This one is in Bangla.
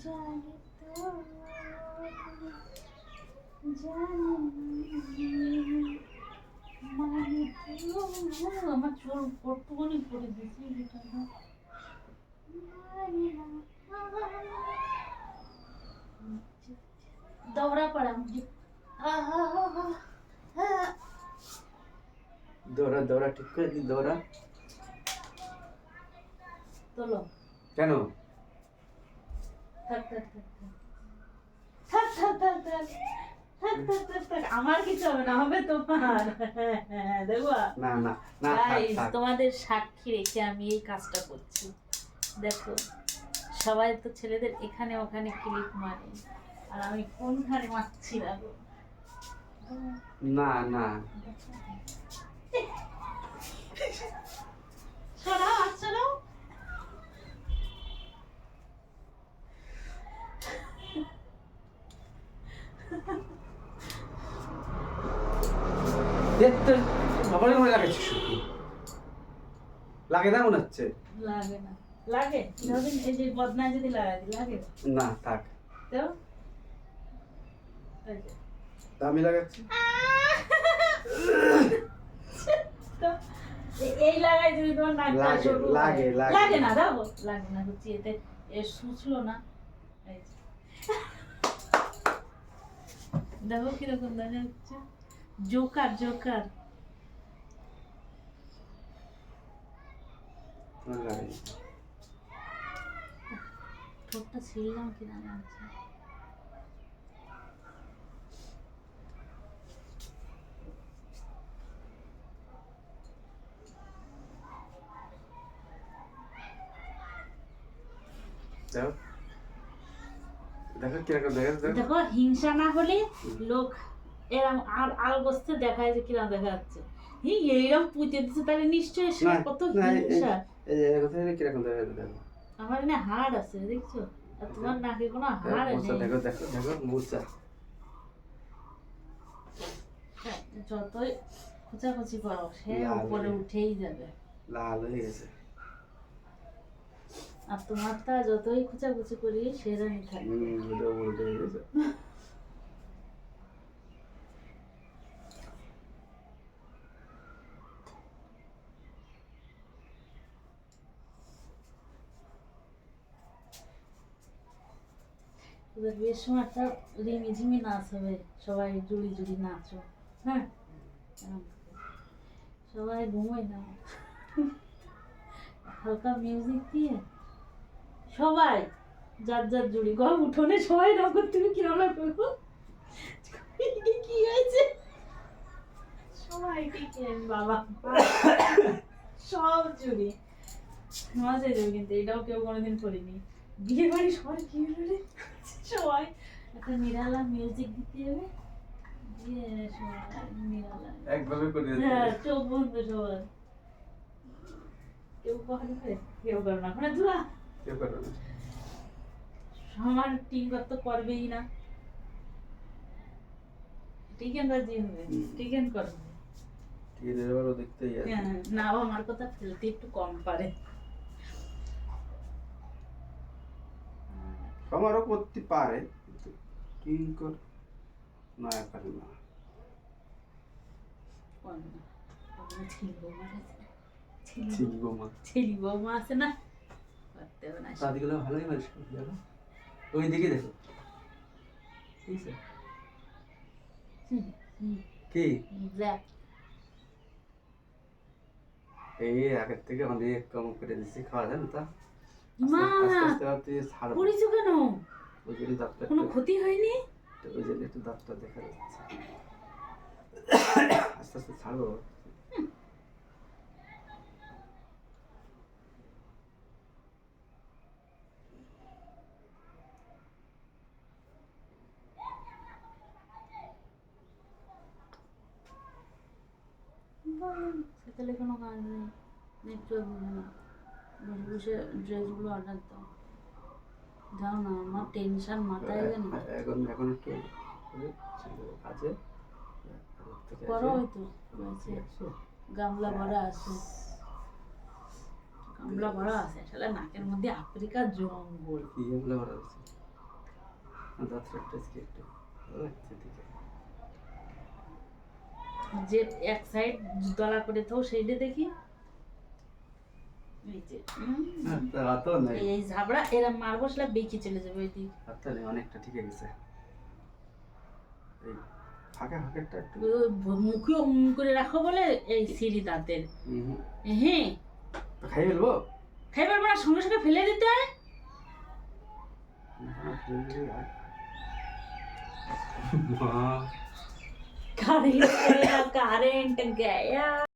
জানি তো জানি মানে আমার চুল কতখানি করে দিয়েছি এটা দৌড়া পড়া দৌড়া দৌড়া ঠিক করে দি দৌড়া তোলো কেন থাক থাক থাক থাক থাক থাক থাক থাক থাক থাক থাক আমার কিছু হবে না, হবে তোমার। দেখো না না না গাইস, তোমাদের সাক্ষী রেখে আমি এই কাজটা করছি। দেখো সবাই তো ছেলেদের এখানে ওখানে ক্লিপ মারে, আর আমি কোনখানে মারছি না গো। না না সরাও হাত সরাও। দেখতে সবারই মনে লাগাচ্ছে শুধু লাগে না মনে হচ্ছে লাগে না লাগে যখন এই যে বদনা যদি লাগাই দিই লাগে না থাক তো এই যে আমি লাগাচ্ছি তো এই লাগাই যদি তোমার নাকটা লাগে, সরু লাগে, হয়। লাগে। লাগে না দাও লাগে না হচ্ছে এতে সুছলো না এই যে। দেখো কিরকম দেখা যাচ্ছে জোকার জোকার লাগে ঠোঁটটা ছিললাম কিনা লাগছে দাও দেখো কিরকম দেখা যাচ্ছে দেখো হিংসা না হলে লোক এরকম আর আল বসতে দেখায় যে কিরকম দেখা যাচ্ছে এইরকম পুঁতে দিচ্ছে তাহলে নিশ্চয়ই সে কত হিংসা এই যে কথা কিরকম দেখা যাচ্ছে দেখো আমার এখানে হাড় আছে দেখছো আর তোমার নাকে কোনো হাড় মোচা নেই দেখো দেখো দেখো মোচা যতই খোঁচাখুচি করো সে লাল উপরে হয়ে- উঠেই যাবে লাল হয়ে গেছে আর তোমারটা যতই খোঁচাখুচি করি সেরকমই থাকবে উল্টো উল্টো হয়ে গেছে এবার বিয়ের সময় একটা রিমিঝিমি নাচ হবে, সবাই জুড়ি জুড়ি নাচো, হ্যাঁ এরকম করে। সবাই ঘুমোয় না, হালকা মিউজিক দিয়ে সবাই যার যার জুড়ি ঘর উঠোনে সবাই নগর তুমি কিরম করবো কি হয়েছে সবাই ঠিক বাবা সব জুড়ি মজা যাবে, কিন্তু এটাও কেউ কোনোদিন করিনি। বিয়ে বাড়ি সবাই কি হলো রে, সবাই একটা নিরালা মিউজিক দিতে হবে, দিয়ে সবাই নিরালা একভাবে করে দিতে হ্যাঁ চোখ বন্ধ সবার, কেউ কখনো করে কেউ করে না মানে ধুরা কেউ করবে না আমার টিঙ্কর তো করবেই না, টিকেন রাজি হবে, টিকেন করবে টিনের এবারও দেখতেই আছে হ্যাঁ, না ও আমার কথা ফেলতে একটু কম পারে, আমারও করতে পারে কিন্তু টিঙ্কর না পারে না কম না। ওখানে ছেলে বৌমা আছে, ছিলি বোমা ছেলে বৌমা আছে না, করতে হবে না দাদিগুলো ভালোই মানুষ করে দেখো ওই দিকে দেখো ঠিক আছে কি দেখ এই আগের থেকে অনেক কম করে দিচ্ছি খাওয়া যায় না তা মা আস্তে আস্তে ছাড়বো পড়েছো কেন, ওই জন্য দাঁতটা কোনো ক্ষতি হয়নি, ওই জন্য একটু দাঁতটা দেখা যাচ্ছে আস্তে আস্তে ছাড়বো সেখানে কোনো কাজ নেই, নেটওয়ার্ক হবে না, বসে বসে ড্রেসগুলো অর্ডার দাও, যাও না আমার টেনশন মাথায় জানি এখন এখন একটু আছে করো হয়তো রয়েছে গামলা ভরা আছে, গামলা ভরা আছে আসলে নাকের মধ্যে আফ্রিকার জঙ্গল, কি এগুলো করা আছে দাঁতটা একটু আজকে একটু আচ্ছা ঠিক আছে। যে এক সাইড দলা করে থাও সেইটা দেখি এই যে হাতও নাই, এই ঝাবড়া এরা মার বসলে বেঁকে চলে যাবে ওই দিক হাতটা নেই, অনেকটা ঠিক গেছে। এই ফাঁকা ফাঁকাটা একটু মুখে অম করে রাখো বলে এই সিঁড়ি দাঁতের হ্যাঁ তো খাই ফেলবো। খাইবার না সঙ্গে সঙ্গে ফেলে দিতে হয় মা কারেন্ট কারেন্ট গয়া